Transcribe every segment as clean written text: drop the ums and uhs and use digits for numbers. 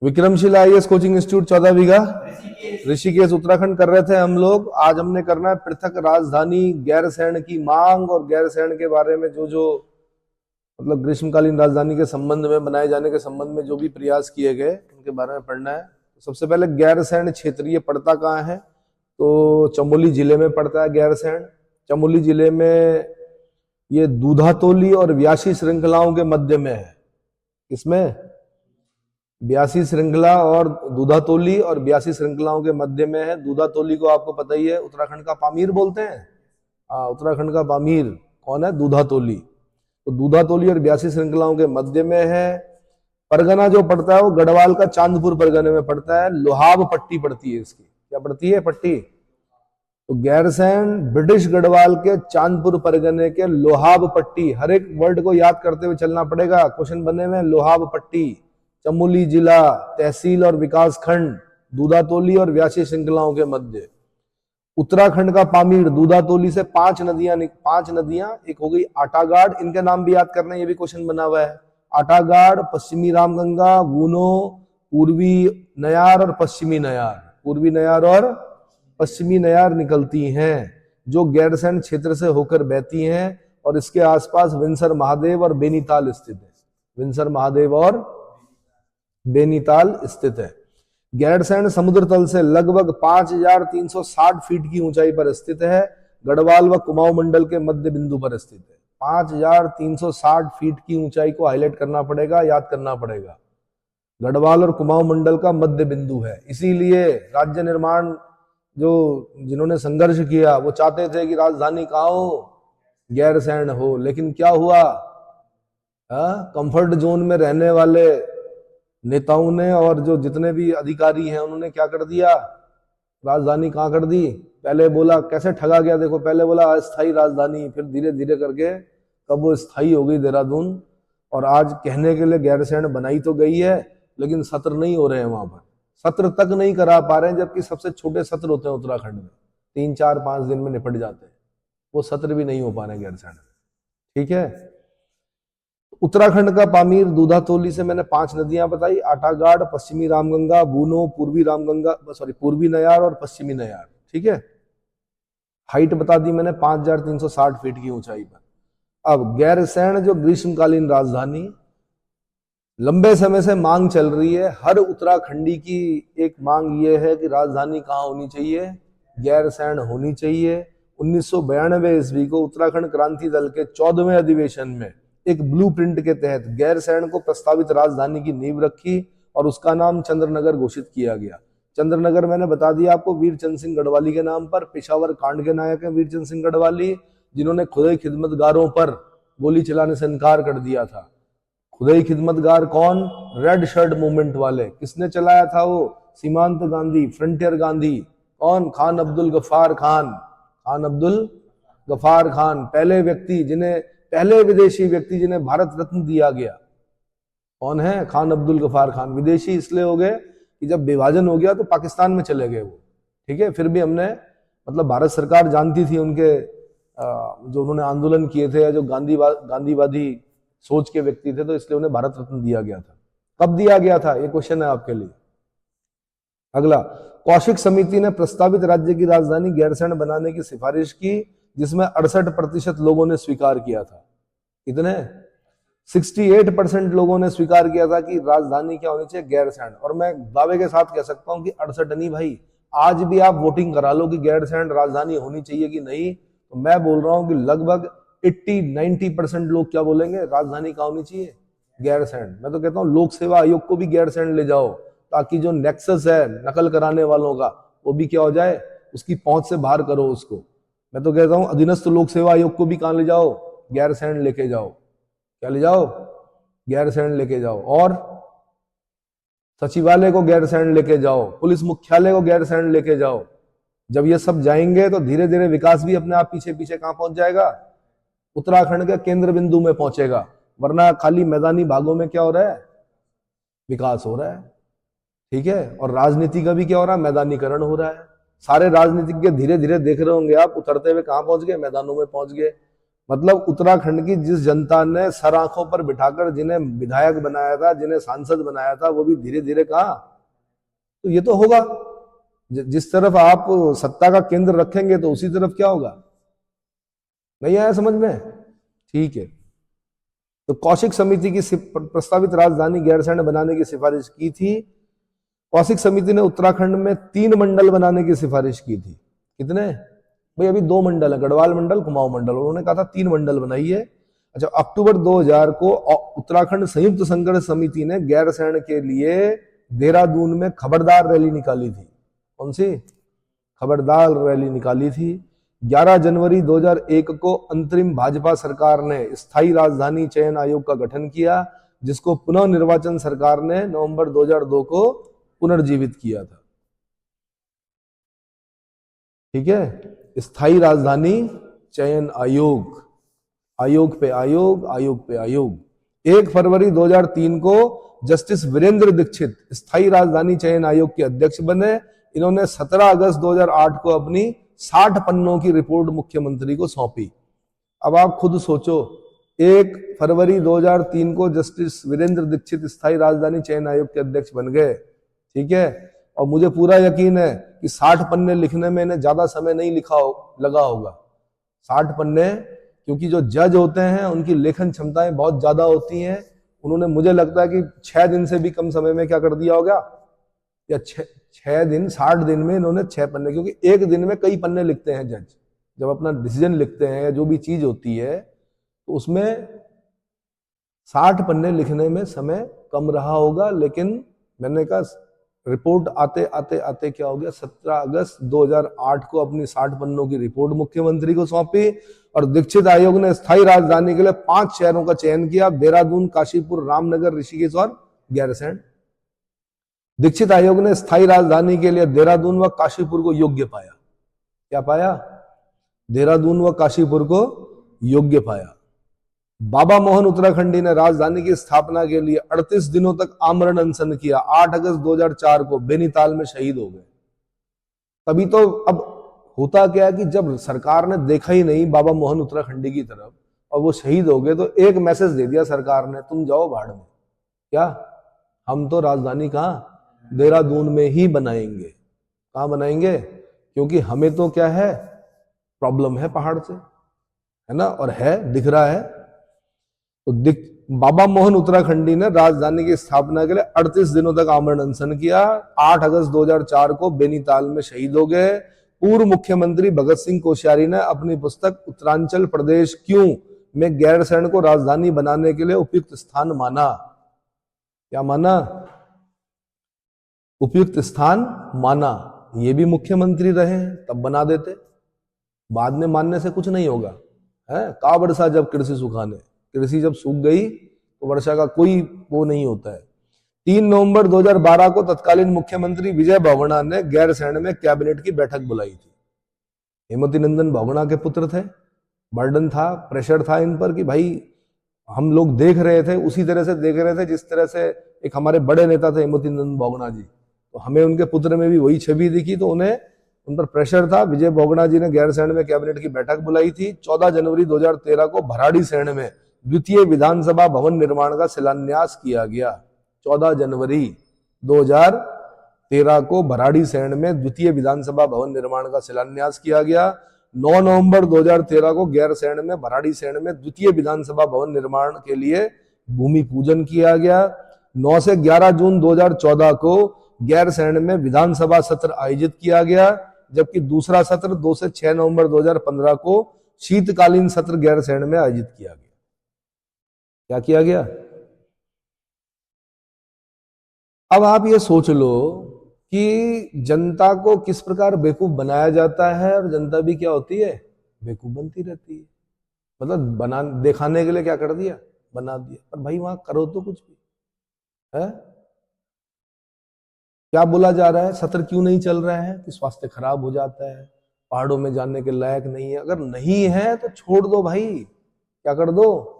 Vikramshila IAS coaching institute 14 बीघा ऋषिकेश उत्तराखंड कर रहे थे हम लोग। आज हमने करना है पृथक राजधानी गैरसैंण की मांग और गैरसैंण के बारे में जो जो मतलब ग्रीष्मकालीन राजधानी के संबंध में बनाए जाने के संबंध में जो भी प्रयास किए गए उनके बारे में पढ़ना है। सबसे पहले गैरसैंण क्षेत्र ये पड़ता कहाँ है, तो चमोली जिले में पड़ता है गैरसैंण। चमोली जिले में ये दूधातोली और व्यासी श्रृंखलाओं के मध्य में है। इसमें ब्यासी श्रृंखला और दूधातोली और ब्यासी श्रृंखलाओं के मध्य में है। दूधातोली को आपको पता ही है, उत्तराखंड का पामीर बोलते हैं। उत्तराखंड का पामीर कौन है? दूधातोली। तो दूधातोली और ब्यासी श्रृंखलाओं के मध्य में है। परगना जो पड़ता है वो गढ़वाल का चांदपुर परगने में पड़ता है। लोहाब पट्टी पड़ती है इसकी। क्या पड़ती है? पट्टी। तो गैरसैंण ब्रिटिश गढ़वाल के चांदपुर परगने के लोहाब पट्टी, हर एक वर्ड को याद करते हुए चलना पड़ेगा। क्वेश्चन बने में लोहाब पट्टी, चमोली जिला, तहसील और विकास खंड, दूधातोली और व्यासी श्रृंखलाओं के मध्य। उत्तराखंड का पामीर, दूधातोली से पांच नदियां, एक हो गई आटागाड़, इनके नाम भी याद करना, ये भी क्वेश्चन बना हुआ है। आटागाड़, पश्चिमी रामगंगा, गूनो, पूर्वी नयार और पश्चिमी नयार। पूर्वी नयार और पश्चिमी नयार निकलती हैं जो गैरसैंण क्षेत्र से होकर बहती हैं और इसके आसपास विंसर महादेव और बेनीताल स्थित है। विंसर महादेव और बेनीताल स्थित है। गैरसैंण समुद्र तल से लगभग 5360 फीट की ऊंचाई पर स्थित है। गढ़वाल व कुमाऊं मंडल के मध्य बिंदु पर स्थित है। 5360 फीट की ऊंचाई को हाईलाइट करना पड़ेगा, याद करना पड़ेगा। गढ़वाल और कुमाऊं मंडल का मध्य बिंदु है। इसीलिए राज्य निर्माण जो जिन्होंने संघर्ष किया वो चाहते थे कि राजधानी कहाँ हो? गैरसैंण हो। लेकिन क्या हुआ? कंफर्ट जोन में रहने वाले नेताओं ने और जो जितने भी अधिकारी हैं उन्होंने क्या कर दिया? राजधानी कहाँ कर दी? पहले बोला, कैसे ठगा गया देखो, पहले बोला अस्थायी राजधानी, फिर धीरे धीरे करके कब वो स्थायी हो गई देहरादून। और आज कहने के लिए गैरसैंण बनाई तो गई है लेकिन सत्र नहीं हो रहे हैं वहां पर, सत्र तक नहीं करा पा रहे हैं, जबकि सबसे छोटे सत्र होते हैं उत्तराखंड में, 3, 4, 5 दिन में निपट जाते हैं। वो सत्र भी नहीं हो पा रहे हैं गैरसैंण में। ठीक है। उत्तराखंड का पामीर, दूधातोली से मैंने 5 नदियां बताई, आटागाड़, पश्चिमी रामगंगा, बूनो, पूर्वी नयार और पश्चिमी नयार। ठीक है। हाइट बता दी मैंने 5360 फीट की ऊंचाई पर। अब गैरसैंण जो ग्रीष्मकालीन राजधानी, लंबे समय से मांग चल रही है, हर उत्तराखंडी की एक मांग ये है कि राजधानी कहाँ होनी चाहिए? गैरसैंण होनी चाहिए। 1992 ईस्वी को उत्तराखंड क्रांति दल के 14वें अधिवेशन में एक ब्लूप्रिंट के तहत गैरसैंण को प्रस्तावित राजधानी की नींव रखी और उसका नाम चंद्रनगर घोषित किया गया। चंद्रनगर मैंने बता दिया आपको वीरचंद सिंह गढ़वाली के नाम पर। पेशावर कांड के नायक हैं वीरचंद सिंह गढ़वाली, जिन्होंने खुदाई खिदमतगारों पर गोली चलाने से इनकार कर दिया था। खुदाई खिदमतगार कौन? रेड शर्ट मूवमेंट वाले। किसने चलाया था वो? सीमांत गांधी, फ्रंटियर गांधी। कौन? खान अब्दुल गफ्फार खान। खान अब्दुल गफ्फार खान, पहले विदेशी व्यक्ति जिन्हें भारत रत्न दिया गया। कौन है? खान अब्दुल गफ्फार खान। विदेशी इसलिए हो गए कि जब विभाजन हो गया तो पाकिस्तान में चले गए वो। ठीक है। फिर भी हमने मतलब भारत सरकार जानती थी उनके जो उन्होंने आंदोलन किए थे या जो गांधीवादी सोच के व्यक्ति थे, तो इसलिए उन्हें भारत रत्न दिया गया था। कब दिया गया था? ये क्वेश्चन है आपके लिए। अगला, कौशिक समिति ने प्रस्तावित राज्य की राजधानी गैरसैंण बनाने की सिफारिश की, जिसमें 68% लोगों ने स्वीकार किया था। कितने? 68% लोगों ने स्वीकार किया था कि राजधानी क्या होनी चाहिए? गैरसैंण। और मैं दावे के साथ कह सकता हूं कि 68 नहीं भाई, आज भी आप वोटिंग करा लो कि गैरसैंण राजधानी होनी चाहिए कि नहीं, तो मैं बोल रहा हूं कि लगभग 80-90% लोग क्या बोलेंगे? राजधानी कहाँ होनी चाहिए? गैरसैंण। मैं तो कहता हूँ लोक सेवा आयोग को भी गैरसैंण ले जाओ, ताकि जो नेक्सस है नकल कराने वालों का वो भी क्या हो जाए, उसकी पहुंच से बाहर करो उसको। मैं तो कहता हूं अधीनस्थ लोक सेवा आयोग को भी कहां ले जाओ? गैरसैंण लेके जाओ। क्या ले जाओ? गैरसैंण लेके जाओ। और सचिवालय को गैरसैंण लेके जाओ, पुलिस मुख्यालय को गैरसैंण लेके जाओ। जब ये सब जाएंगे तो धीरे धीरे विकास भी अपने आप पीछे पीछे कहां पहुंच जाएगा? उत्तराखंड के केंद्र बिंदु में पहुंचेगा। वरना खाली मैदानी भागों में क्या हो रहा है? विकास हो रहा है। ठीक है। और राजनीति का भी क्या हो रहा है? मैदानीकरण हो रहा है। सारे राजनीतिज्ञ धीरे धीरे देख रहे होंगे आप, उतरते हुए कहां पहुंच गए? मैदानों में पहुंच गए। मतलब उत्तराखंड की जिस जनता ने सर आंखों पर बिठाकर जिन्हें विधायक बनाया था, जिन्हें सांसद बनाया था, वो भी धीरे धीरे कहा। तो ये तो होगा, जिस तरफ आप सत्ता का केंद्र रखेंगे तो उसी तरफ क्या होगा। नहीं आया समझ में? ठीक है। तो कौशिक समिति की प्रस्तावित राजधानी गैरसैंण बनाने की सिफारिश की थी। कौशिक समिति ने उत्तराखंड में 3 मंडल बनाने की सिफारिश की थी। कितने भाई? अभी 2 मंडल है, गढ़वाल मंडल, कुमाऊं मंडल। उन्होंने कहा था 3 मंडल बनाइए। अच्छा, अक्टूबर 2000 को उत्तराखंड संयुक्त संघर्ष समिति ने गैरसैंण के लिए देहरादून में खबरदार रैली निकाली थी। कौन सी खबरदार रैली निकाली थी? 11 जनवरी 2001 को अंतरिम भाजपा सरकार ने स्थायी राजधानी चयन आयोग का गठन किया, जिसको पुनः निर्वाचन सरकार ने नवंबर 2002 को पुनर्जीवित किया था। ठीक है, स्थायी राजधानी चयन आयोग, आयोग पे आयोग, आयोग पे आयोग। 1 फरवरी 2003 को जस्टिस वीरेंद्र दीक्षित स्थायी राजधानी चयन आयोग के अध्यक्ष बने। इन्होंने 17 अगस्त 2008 को अपनी 60 पन्नों की रिपोर्ट मुख्यमंत्री को सौंपी। अब आप खुद सोचो, 1 फरवरी 2003 को जस्टिस वीरेंद्र दीक्षित स्थायी राजधानी चयन आयोग के अध्यक्ष बन गए। ठीक है, और मुझे पूरा यकीन है कि 60 पन्ने लिखने में इन्हें ज्यादा समय नहीं लगा होगा। 60 पन्ने, क्योंकि जो जज होते हैं उनकी लेखन क्षमताएं बहुत ज्यादा होती हैं। उन्होंने, मुझे लगता है कि 6 दिन से भी कम समय में क्या कर दिया होगा, या 6 दिन 60 दिन में इन्होंने 6 पन्ने, क्योंकि एक दिन में कई पन्ने लिखते हैं जज। जब अपना डिसीजन लिखते हैं या जो भी चीज होती है, तो उसमें 60 पन्ने लिखने में समय कम रहा होगा। लेकिन मैंने कहा रिपोर्ट आते आते आते क्या हो गया, 17 अगस्त 2008 को अपनी 60 पन्नों की रिपोर्ट मुख्यमंत्री को सौंपी। और दीक्षित आयोग ने स्थायी राजधानी के लिए 5 शहरों का चयन किया: देहरादून, काशीपुर, रामनगर, ऋषिकेश और गैरसैंण। दीक्षित आयोग ने स्थायी राजधानी के लिए देहरादून व काशीपुर को योग्य पाया। क्या पाया? देहरादून व काशीपुर को योग्य पाया। बाबा मोहन उत्तराखंडी ने राजधानी की स्थापना के लिए 38 दिनों तक आमरण अनशन किया। 8 अगस्त 2004 को बेनीताल में शहीद हो गए। तभी तो अब होता क्या है कि जब सरकार ने देखा ही नहीं बाबा मोहन उत्तराखंडी की तरफ और वो शहीद हो गए, तो एक मैसेज दे दिया सरकार ने, तुम जाओ भाड़ में। क्या? हम तो राजधानी कहाँ, देहरादून में ही बनाएंगे। कहाँ बनाएंगे? क्योंकि हमें तो क्या है, प्रॉब्लम है पहाड़ से, है ना, और है दिख रहा है। तो बाबा मोहन उत्तराखंडी ने राजधानी की स्थापना के लिए 38 दिनों तक आमरण अनशन किया। 8 अगस्त 2004 को बेनीताल में शहीद हो गए। पूर्व मुख्यमंत्री भगत सिंह कोश्यारी ने अपनी पुस्तक उत्तरांचल प्रदेश क्यों में गैरसैंण को राजधानी बनाने के लिए उपयुक्त स्थान माना। क्या माना? उपयुक्त स्थान माना। ये भी मुख्यमंत्री रहे तब बना देते, बाद में मानने से कुछ नहीं होगा। है का वर्षा जब कृषि सुखाने, कृषि जब सूख गई तो वर्षा का कोई वो नहीं होता है। 3 नवंबर 2012 को तत्कालीन मुख्यमंत्री विजय बहुगुणा ने गैरसैंण में कैबिनेट की बैठक बुलाई थी। हेमवती नंदन बहुगुणा के पुत्र थे, बर्डन था, प्रेशर था इन पर कि भाई हम लोग देख रहे थे, उसी तरह से देख रहे थे जिस तरह से एक हमारे बड़े नेता थे हेमवती नंदन बहुगुणा जी, तो हमें उनके पुत्र में भी वही छवि दिखी, तो उन्हें उन पर प्रेशर था। विजय बहुगुणा जी ने गैरसैंण में कैबिनेट की बैठक बुलाई थी। 14 जनवरी 2013 को भराड़ीसैंण में द्वितीय विधानसभा भवन निर्माण का शिलान्यास किया गया। 14 जनवरी 2013 को भराड़ीसैंण में द्वितीय विधानसभा भवन निर्माण का शिलान्यास किया गया। 9 नवंबर 2013 को गैरसैंण में भराड़ीसैंण में द्वितीय विधानसभा भवन निर्माण के लिए भूमि पूजन किया गया। 9 से 11 जून 2014 को गैरसैंण में विधानसभा सत्र आयोजित किया गया, जबकि दूसरा सत्र 2 से 6 नवंबर 2015 को शीतकालीन सत्र गैरसैंण में आयोजित किया गया। क्या किया गया? अब आप ये सोच लो कि जनता को किस प्रकार बेवकूफ बनाया जाता है, और जनता भी क्या होती है, बेवकूफ बनती रहती है। मतलब बना दिखाने के लिए क्या कर दिया, बना दिया। पर भाई वहां करो तो कुछ भी है। क्या बोला जा रहा है, सत्र क्यों नहीं चल रहा है कि स्वास्थ्य खराब हो जाता है, पहाड़ों में जाने के लायक नहीं है। अगर नहीं है तो छोड़ दो भाई, क्या कर दो,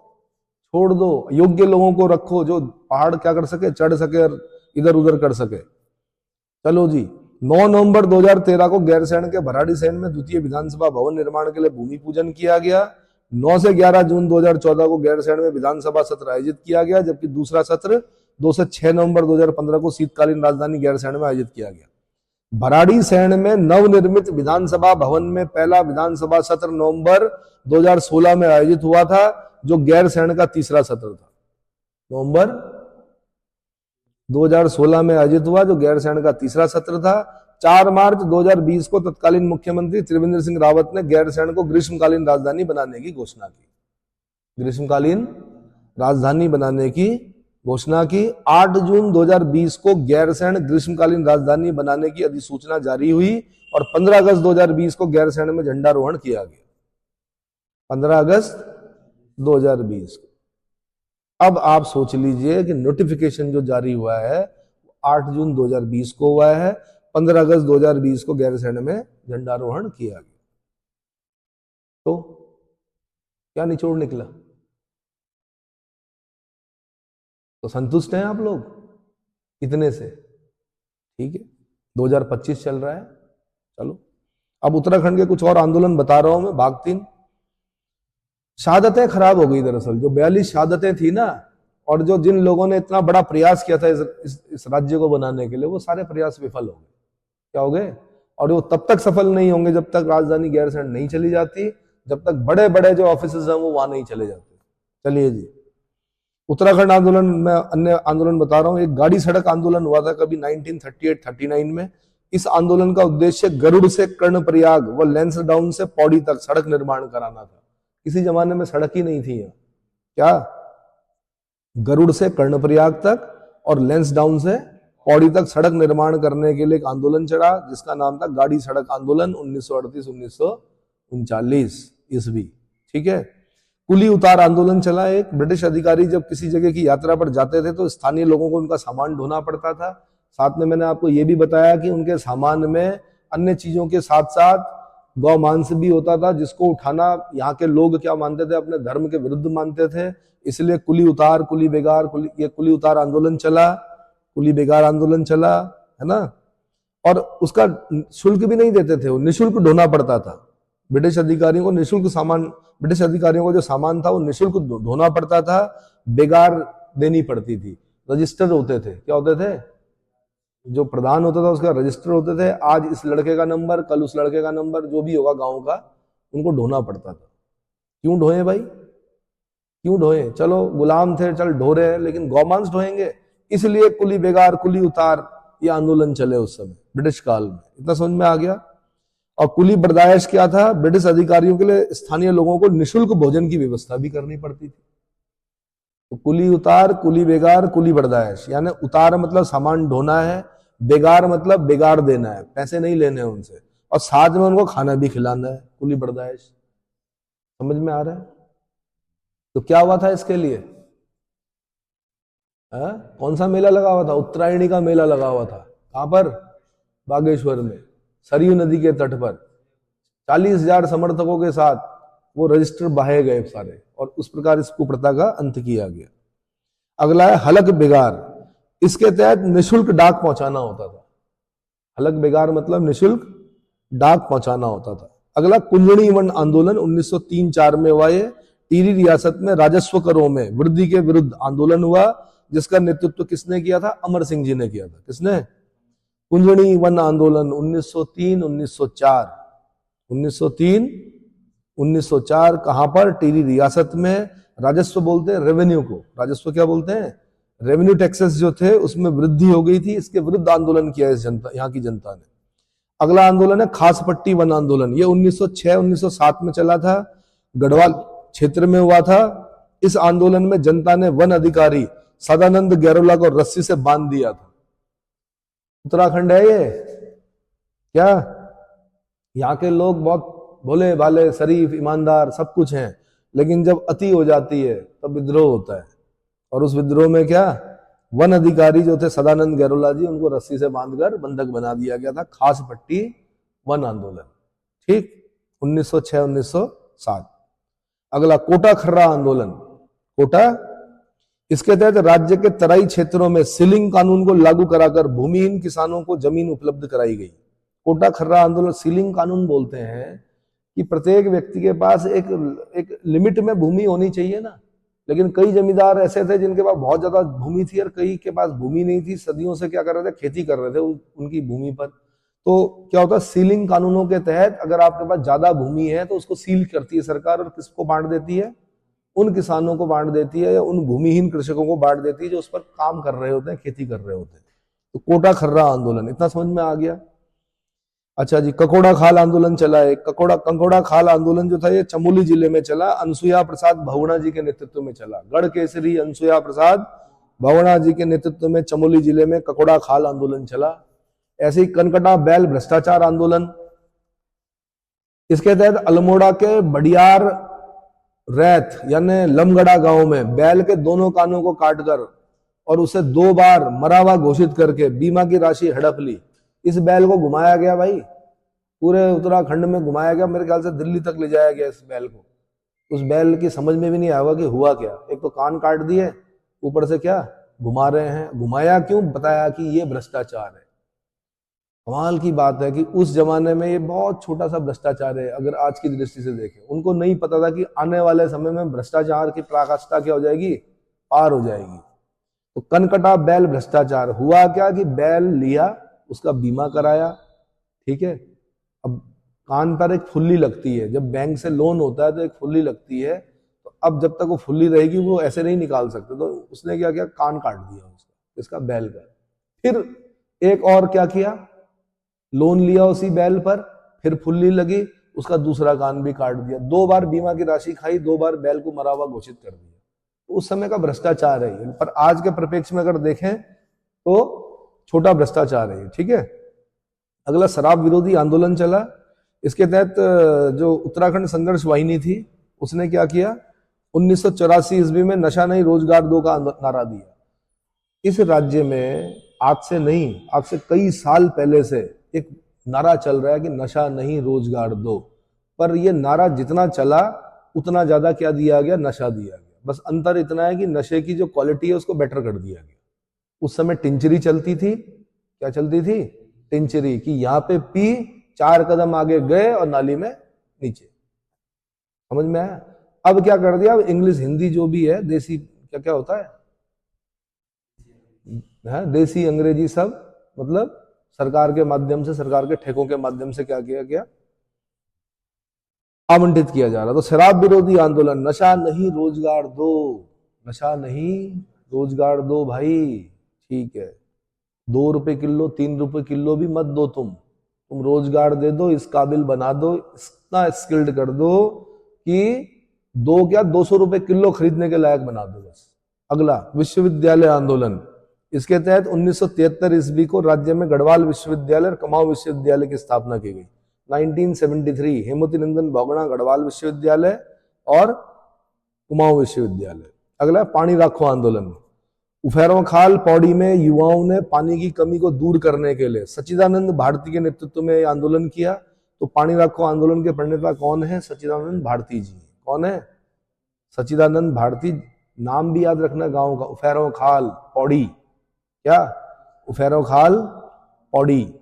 छोड़ दो। योग्य लोगों को रखो जो पहाड़ क्या कर सके, चढ़ सके और इधर उधर कर सके। चलो जी, 9 नवंबर 2013 को गैरसैंण के भराड़ीसैंण में द्वितीय विधानसभा भवन निर्माण के लिए भूमि पूजन किया गया। 9 से 11 जून 2014 को गैरसैंण में विधानसभा सत्र आयोजित किया गया, जबकि दूसरा सत्र 2 से 6 नवंबर 2015 को शीतकालीन राजधानी गैरसैंण में आयोजित किया गया। भराड़ीसैंण में नवनिर्मित विधानसभा भवन में पहला विधानसभा सत्र नवंबर 2016 में आयोजित हुआ था, जो गैरसैंण का तीसरा सत्र था। नवंबर 2016 में आयोजित हुआ, जो गैरसैंण का तीसरा सत्र था। 4 मार्च 2020 को तत्कालीन मुख्यमंत्री त्रिवेंद्र सिंह रावत ने गैरसैंण को ग्रीष्मकालीन राजधानी बनाने की घोषणा की। ग्रीष्मकालीन राजधानी बनाने की घोषणा की। 8 जून 2020 को गैरसैंण ग्रीष्मकालीन राजधानी बनाने की अधिसूचना जारी हुई और 15 अगस्त 2020 को गैरसैंण में झंडारोहण किया गया। 15 अगस्त 2020 को। अब आप सोच लीजिए कि नोटिफिकेशन जो जारी हुआ है 8 जून 2020 को हुआ है, 15 अगस्त 2020 को गैरसैंण में झंडारोहण किया गया। तो क्या निचोड़ निकला? तो संतुष्ट हैं आप लोग इतने से? ठीक है, 2025 चल रहा है। चलो अब उत्तराखंड के कुछ और आंदोलन बता रहा हूं मैं। भाग 3, शहादतें खराब हो गई। दरअसल जो 42 शहादतें थी ना, और जो जिन लोगों ने इतना बड़ा प्रयास किया था इस राज्य को बनाने के लिए, वो सारे प्रयास विफल हो गए। क्या हो गए? और वो तब तक सफल नहीं होंगे जब तक राजधानी गैरसैंण नहीं चली जाती, जब तक बड़े बड़े जो ऑफिसेज हैं वो वहां नहीं चले जाते। चलिए जी, उत्तराखंड आंदोलन में अन्य आंदोलन बता रहा हूं। एक गाड़ी सड़क आंदोलन हुआ था कभी 1938-39 में। इस आंदोलन का उद्देश्य गरुड़ से कर्णप्रयाग व लैंसडाउन से पौड़ी तक सड़क निर्माण कराना था। किसी जमाने में सड़क ही नहीं थी यहाँ। क्या? गरुड़ से कर्णप्रयाग तक और लैंसडाउन से पौड़ी तक सड़क निर्माण करने के लिए एक आंदोलन चढ़ा, जिसका नाम था गाड़ी सड़क आंदोलन 1938-1939 ईस्वी। ठीक है। कुली उतार आंदोलन चला। एक ब्रिटिश अधिकारी जब किसी जगह की यात्रा पर जाते थे तो स्थानीय लोगों को उनका सामान ढोना पड़ता था। साथ में मैंने आपको यह भी बताया कि उनके सामान में अन्य चीजों के साथ साथ गौ मांस भी होता था, जिसको उठाना यहाँ के लोग क्या मानते थे? अपने धर्म के विरुद्ध मानते थे। इसलिए कुली उतार, कुली बेगार, ये कुली उतार आंदोलन चला, कुली बेगार आंदोलन चला, है ना। और उसका शुल्क भी नहीं देते थे, वो निःशुल्क ढोना पड़ता था। ब्रिटिश अधिकारियों को निःशुल्क सामान, ब्रिटिश अधिकारियों को जो सामान था वो निःशुल्क ढोना पड़ता था, बेगार देनी पड़ती थी। रजिस्टर होते थे। क्या होते थे? जो प्रधान होता था उसका रजिस्टर होते थे। आज इस लड़के का नंबर, कल उस लड़के का नंबर, जो भी होगा गांव का, उनको ढोना पड़ता था। क्यों ढोए भाई? क्यों ढोए? चलो गुलाम थे, चल ढो रहे हैं, लेकिन गौमांस ढोएंगे? इसलिए कुली बेगार, कुली उतार ये आंदोलन चले उस समय ब्रिटिश काल में। इतना समझ में आ गया। और कुली बर्दाश्त क्या था? ब्रिटिश अधिकारियों के लिए स्थानीय लोगों को निःशुल्क भोजन की व्यवस्था भी करनी पड़ती थी। तो कुली उतार, कुली बेगार, कुली बर्दाश्त, यानी उतार मतलब सामान ढोना है, बेगार मतलब बेगार देना है, पैसे नहीं लेने हैं उनसे, और साथ में उनको खाना भी खिलाना है। कुली बर्दाश्त समझ में आ रहा है? तो क्या हुआ था इसके लिए? कौन सा मेला लगा हुआ था? उत्तरायणी का मेला लगा हुआ था। कहां पर? बागेश्वर में, सरयू नदी के तट पर। 40,000 समर्थकों के साथ वो रजिस्टर बहाए गए सारे, और उस प्रकार इस कुप्रथा का अंत किया गया। अगला है हलक बेगार। इसके तहत निःशुल्क डाक पहुंचाना होता था। हलक बेगार मतलब निःशुल्क डाक पहुंचाना होता था। अगला कुंजड़ी वन आंदोलन 1903-4 में हुआ। ये टिहरी रियासत में राजस्व करों में वृद्धि के विरुद्ध आंदोलन हुआ, जिसका नेतृत्व किसने किया था? अमर सिंह जी ने किया था। किसने? कुंजड़ी वन आंदोलन 1903-1904। 1903-1904 कहां पर? टिहरी रियासत में। राजस्व बोलते हैं रेवेन्यू को। राजस्व क्या बोलते हैं? रेवेन्यू टैक्सेस जो थे उसमें वृद्धि हो गई थी, इसके विरुद्ध आंदोलन किया इस जनता, यहाँ की जनता ने। अगला आंदोलन है खास पट्टी वन आंदोलन। ये 1906-1907 में चला था, गढ़वाल क्षेत्र में हुआ था। इस आंदोलन में जनता ने वन अधिकारी सदानंद गैरोला को रस्सी से बांध दिया था। उत्तराखंड है ये। क्या? यहाँ के लोग बहुत भोले भाले, शरीफ, ईमानदार, सब कुछ हैं, लेकिन जब अति हो जाती है तब विद्रोह होता है। और उस विद्रोह में क्या? वन अधिकारी जो थे सदानंद गैरोला जी, उनको रस्सी से बांधकर बंधक बना दिया गया था। खास पट्टी वन आंदोलन। ठीक, 1906-1907। अगला कोटा खर्रा आंदोलन। कोटा, इसके तहत राज्य के तराई क्षेत्रों में सीलिंग कानून को लागू कराकर भूमिहीन किसानों को जमीन उपलब्ध कराई गई। कोटा खर्रा आंदोलन सीलिंग कानून बोलते हैं कि प्रत्येक व्यक्ति के पास एक एक लिमिट में भूमि होनी चाहिए ना। लेकिन कई जमींदार ऐसे थे जिनके पास बहुत ज्यादा भूमि थी और कई के पास भूमि नहीं थी, सदियों से क्या कर रहे थे, खेती कर रहे थे उनकी भूमि पर। तो क्या होता है, सीलिंग कानूनों के तहत अगर आपके पास ज्यादा भूमि है तो उसको सील करती है सरकार, और किसको बांट देती है, उन किसानों को बांट देती है या उन भूमिहीन कृषकों को बांट देती है जो उस पर काम कर रहे होते हैं, खेती कर रहे होते हैं। तो कोटा खर्रा आंदोलन, इतना समझ में आ गया। अच्छा जी, ककोड़ा खाल आंदोलन चला है। कंकोड़ा खाल आंदोलन जो था ये चमोली जिले में चला, अनसुया प्रसाद भगुणा जी के नेतृत्व में चला। गढ़ केसरी अनसुया प्रसाद भगुणा जी के नेतृत्व में चमोली जिले में ककोड़ा खाल आंदोलन चला। ऐसे ही कनकटा बैल भ्रष्टाचार आंदोलन, इसके तहत अल्मोड़ा के बडियार रैत यानी लमगड़ा गांव में बैल के दोनों कानों को काटकर और उसे 2 बार मरावा घोषित करके बीमा की राशि हड़प ली। इस बैल को घुमाया गया भाई, पूरे उत्तराखंड में घुमाया गया, मेरे ख्याल से दिल्ली तक ले जाया गया इस बैल को। उस बैल की समझ में भी नहीं आया कि हुआ क्या, एक तो कान काट दिए, ऊपर से क्या घुमा रहे हैं। घुमाया क्यों, बताया कि ये भ्रष्टाचार है। कमाल की बात है कि उस जमाने में ये बहुत छोटा सा भ्रष्टाचार है, अगर आज की दृष्टि से देखें। उनको नहीं पता था कि आने वाले समय में भ्रष्टाचार की पराकाष्ठा क्या हो जाएगी, पार हो जाएगी। तो कनकटा बैल भ्रष्टाचार हुआ क्या कि बैल लिया, उसका बीमा कराया, ठीक है। अब कान पर एक फुल्ली लगती है, जब बैंक से लोन होता है तो एक फुल्ली लगती है, तो अब जब तक वो फुल्ली रहेगी वो ऐसे नहीं निकाल सकते, तो उसने क्या किया, कान काट दिया उसका, इसका बैल का। फिर एक और क्या किया, लोन लिया उसी बैल पर, फिर फुल्ली लगी, उसका दूसरा कान भी काट दिया। 2 बार बीमा की राशि खाई, 2 बार बैल को मरावा घोषित कर दिया। तो उस समय का भ्रष्टाचार है ये, पर आज के परिप्रेक्ष्य में अगर देखें तो छोटा भ्रष्टाचार है, ठीक है। अगला शराब विरोधी आंदोलन चला। इसके तहत जो उत्तराखंड संघर्ष वाहिनी थी उसने क्या किया, 1984 ईस्वी में नशा नहीं रोजगार दो का नारा दिया। इस राज्य में आज से नहीं, आज से कई साल पहले से एक नारा चल रहा है कि नशा नहीं रोजगार दो, पर यह नारा जितना चला उतना ज्यादा क्या दिया गया, नशा दिया गया। बस अंतर इतना है कि नशे की जो क्वालिटी है उसको बेटर कर दिया गया। उस समय टिंचरी चलती थी, क्या चलती थी, टिंचरी, कि यहाँ पे पी, 4 कदम आगे गए और नाली में नीचे। समझ में आया। अब क्या कर दिया, अब इंग्लिश हिंदी जो भी है, देसी क्या क्या होता है, देसी अंग्रेजी सब, मतलब सरकार के माध्यम से, सरकार के ठेकों के माध्यम से क्या किया गया, आवंटित किया जा रहा। तो शराब विरोधी आंदोलन, नशा नहीं रोजगार दो, नशा नहीं रोजगार दो भाई, ठीक है। 2 रुपए किलो 3 रुपए किलो भी मत दो, तुम रोजगार दे दो, इस काबिल बना दो, इतना स्किल्ड कर दो कि 200 रुपए किलो खरीदने के लायक बना दो बस। अगला विश्वविद्यालय आंदोलन, इसके तहत 1973 ईस्वी को राज्य में गढ़वाल विश्वविद्यालय और कुमाऊं विश्वविद्यालय की स्थापना की गई। 1973 हेमवती नंदन बहुगुणा गढ़वाल विश्वविद्यालय और कुमाऊं विश्वविद्यालय। अगला पानी राखो आंदोलन, उफेरों खाल पौड़ी में युवाओं ने पानी की कमी को दूर करने के लिए सच्चिदानंद भारती के नेतृत्व में आंदोलन किया। तो पानी राखो आंदोलन के प्रणेता कौन है, सच्चिदानंद भारती जी। कौन है, सच्चिदानंद भारती। नाम भी याद रखना गांव का, उफेरों खाल पौड़ी, क्या, उफेरों खाल पौड़ी,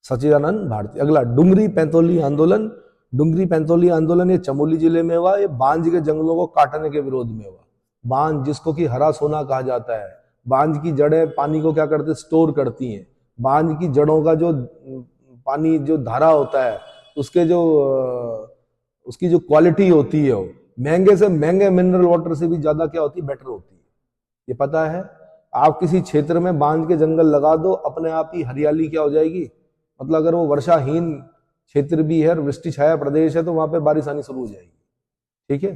सच्चिदानंद भारती। अगला डुंगरी पैंतोली आंदोलन, डुंगरी पैंतोली आंदोलन ये चमोली जिले में हुआ। ये बांज के जंगलों को काटने के विरोध में हुआ। बांज जिसको कि हरा सोना कहा जाता है, बांज की जड़ें पानी को क्या करते, स्टोर करती हैं। बांज की जड़ों का जो पानी जो धारा होता है, उसके जो उसकी जो क्वालिटी होती है, वो महंगे से महंगे मिनरल वाटर से भी ज्यादा क्या होती है, बेटर होती है। ये पता है। आप किसी क्षेत्र में बांज के जंगल लगा दो, अपने आप ही हरियाली क्या हो जाएगी, मतलब अगर वो वर्षाहीन क्षेत्र भी है और वृष्टि छाया प्रदेश है तो वहां पे बारिश आनी शुरू हो जाएगी, ठीक है।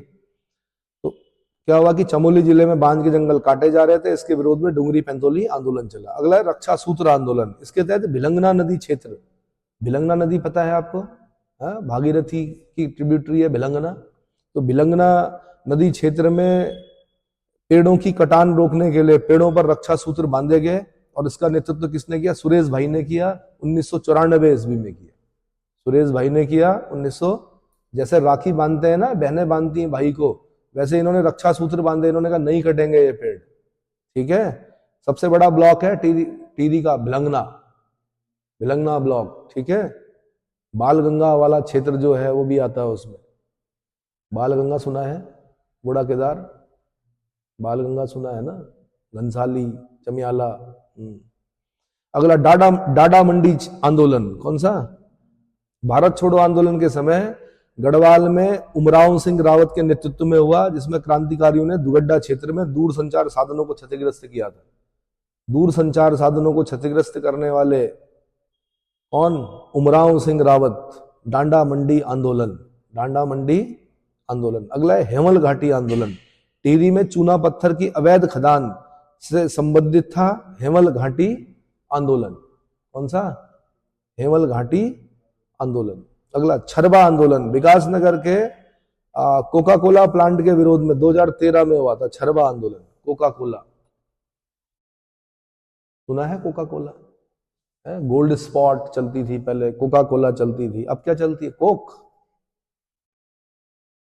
तो क्या हुआ कि चमोली जिले में बांज के जंगल काटे जा रहे थे, इसके विरोध में डुंगरी पैंतोली आंदोलन चला। अगला है रक्षा सूत्र आंदोलन, इसके तहत भिलंगना नदी क्षेत्र, भिलंगना नदी पता है आपको, भागीरथी की ट्रिब्यूटरी है भिलंगना। तो भिलंगना नदी क्षेत्र में पेड़ों की कटान रोकने के लिए पेड़ों पर रक्षा सूत्र बांधे गए, और इसका नेतृत्व किसने किया, सुरेश भाई ने किया। 1994 ईस्वी में किया, सुरेश भाई ने किया। 1900, जैसे राखी बांधते हैं ना, बहनें बांधती हैं भाई को, वैसे इन्होंने रक्षा सूत्र बांधे। इन्होंने कहा नहीं कटेंगे ये पेड़, ठीक है। सबसे बड़ा ब्लॉक है टीरी का भिलंगना, भिलंगना ब्लॉक, ठीक है। बाल गंगा वाला क्षेत्र जो है वो भी आता है उसमें। बाल गंगा सुना है, बूढ़ा केदार, बाल गंगा सुना है ना, घनसाली, चमियाला। अगला डाडा डाडा मंडी आंदोलन, कौन सा? भारत छोड़ो आंदोलन के समय गढ़वाल में उमराव सिंह रावत के नेतृत्व में हुआ, जिसमें क्रांतिकारियों ने दुगड्डा क्षेत्र में दूर संचार साधनों को क्षतिग्रस्त किया था। दूर संचार साधनों को क्षतिग्रस्त करने वाले कौन? उमराव सिंह रावत। डांडा मंडी आंदोलन, डांडा मंडी आंदोलन। अगला है हेमल घाटी आंदोलन। टिहरी में चूना पत्थर की अवैध खदान से संबंधित था हेमल घाटी आंदोलन। कौन सा? हेमल घाटी आंदोलन। अगला छरबा आंदोलन, विकासनगर के कोका कोला प्लांट के विरोध में 2013 में हुआ था छरबा आंदोलन। कोका कोला सुना है? कोका कोला गोल्ड स्पॉट चलती थी पहले, कोका कोला चलती थी, अब क्या चलती है? कोक।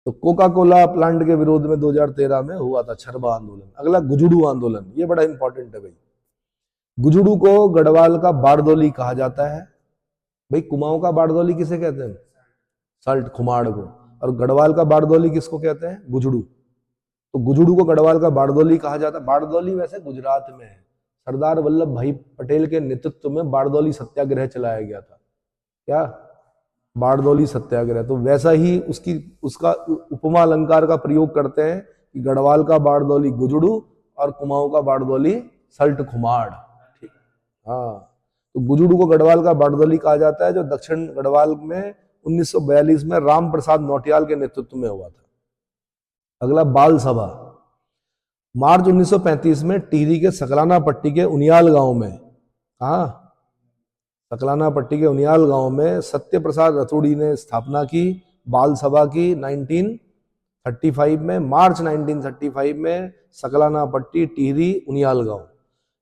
तो कोका कोला प्लांट के विरोध में 2013 में हुआ था छरबा आंदोलन। अगला गुजुड़ू आंदोलन, ये बड़ा इंपॉर्टेंट है भाई। गुजुड़ू को गढ़वाल का बारदौली कहा जाता है। भाई कुमाऊं का बारदौली किसे कहते हैं? सल्ट खुमाड़ को। और गढ़वाल का बारदौली किसको कहते हैं? गुजुड़ू। तो गुजुड़ू को गढ़वाल का बारदौली कहा जाता है। बारदौली वैसे गुजरात में है। सरदार वल्लभ भाई पटेल के नेतृत्व में बारदौली सत्याग्रह चलाया गया था। क्या? बारदौली सत्याग्रह। तो वैसा ही उसका उपमा अलंकार का प्रयोग करते हैं कि गढ़वाल का बारदौली गुजुड़ू और कुमाऊं का बारदौली सल्ट खुमाड़। ठीक, हाँ। तो गुजुड़ू को गढ़वाल का बारदौली कहा जाता है, जो दक्षिण गढ़वाल में 1942 में राम प्रसाद नौटियाल के नेतृत्व में हुआ था। अगला बाल सभा, मार्च 1935 में टिहरी के सकलाना पट्टी के उनियाल गांव में, कहा? सकलाना पट्टी के उनियाल गांव में सत्य प्रसाद रतूड़ी ने स्थापना की बाल सभा की 1935 में। मार्च 1935 में सकलाना पट्टी, टिहरी, उनियाल गांव।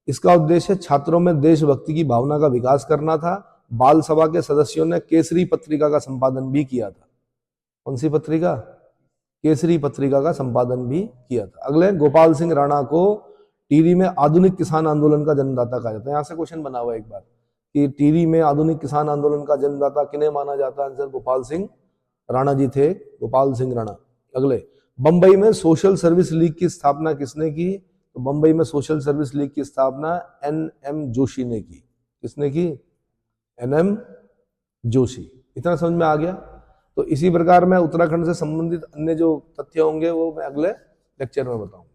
इसका उद्देश्य छात्रों में देशभक्ति की भावना का विकास करना था। बाल सभा के सदस्यों ने केसरी पत्रिका का संपादन भी किया था। कौन सी पत्रिका? केसरी पत्रिका का संपादन भी किया था। अगले गोपाल सिंह राणा को टिहरी में आधुनिक किसान आंदोलन का जन्मदाता कहा जाता है। यहां से क्वेश्चन बना हुआ एक बार कि टिहरी में आधुनिक किसान आंदोलन का जन्मदाता किन्हें माना जाता है? आंसर गोपाल सिंह राणा जी थे, गोपाल सिंह राणा। अगले, बंबई में सोशल सर्विस लीग की स्थापना किसने की? तो बंबई में सोशल सर्विस लीग की स्थापना NM जोशी ने की। किसने की? NM जोशी। इतना समझ में आ गया? तो इसी प्रकार मैं उत्तराखंड से संबंधित अन्य जो तथ्य होंगे वो मैं अगले लेक्चर में बताऊंगा।